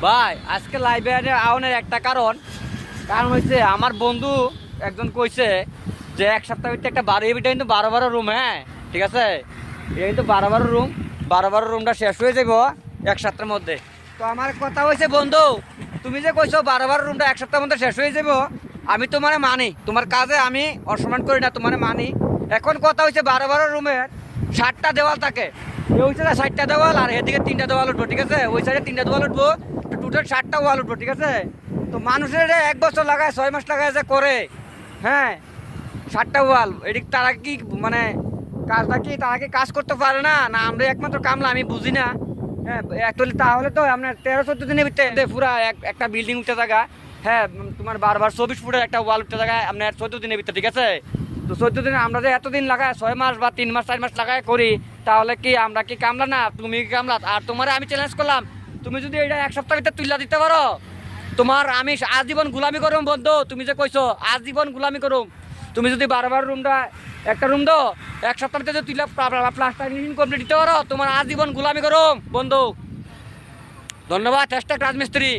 ভাই আজকে লাইভে আওয়ানোর একটা কারণ হচ্ছে আমার বন্ধু একজন কইছে যে এক সপ্তাহ ভিতরে একটা বারো এটা কিন্তু 12 রুম। হ্যাঁ ঠিক আছে, এটা কিন্তু 12 রুম, 12 রুমটা শেষ হয়ে যাব এক সপ্তাহের মধ্যে। তো আমার কথা হয়েছে বন্ধু, তুমি যে কইছো 12 রুমটা এক সপ্তাহের মধ্যে শেষ হয়ে যাব, আমি তোমার মানি, তোমার কাজে আমি অসম্মান করি না, তোমার মানি। এখন কথা হয়েছে 12 রুমের 60টা দেওয়াল থাকে, ওই সাইডে 60টা দেওয়াল আর এদিকে 3টা দেওয়াল উঠবো, ঠিক আছে? ওই সাইডে 3টা দেওয়াল উঠবো, টোটাল 60টা ওয়াল উঠবো, ঠিক আছে? তো মানুষের 1 বছর লাগায় 6 মাস লাগায় যে করে, হ্যাঁ 60টা ওয়াল, এদিক তারা কি মানে কাজটা কি তারা কি কাজ করতে পারে না, না আমরা একমাত্র কামলা? আমি বুঝি না। হ্যাঁ অ্যাকচুয়ালি তাহলে তো আপনার 13-14 দিনের ভিতরে পুরা একটা বিল্ডিং উঠতে থাকা, হ্যাঁ তোমার 24 ফুটের একটা ওয়াল উঠতে থাকা আপনার 14 দিনের ভিতরে, ঠিক আছে? তো 14 দিনে আমরা যে এতদিন লাগায় 6 মাস বা 3 মাস 4 মাস লাগায় করি, তাহলে কি আমরা কি কামলা না? তুমি কি কামলা? আর তোমার আমি চ্যালেঞ্জ করলাম, তুমি যদি এটা এক সপ্তাহ ভিতরে তুলে দিতে পারো, তোমার আমি আজীবন গুলামি করুম বন্ধু। তুমি যে কইছো আজীবন গুলামি করুম, তুমি যদি 12 রুমটা একটা রুম দো এক সপ্তাহ ভিতরে যদি তুলে প্লাস্টার কমপ্লিট দিতে পারো, তোমার আজীবন গুলামি করুম বন্ধু। ধন্যবাদ, #রাজমিস্ত্রি।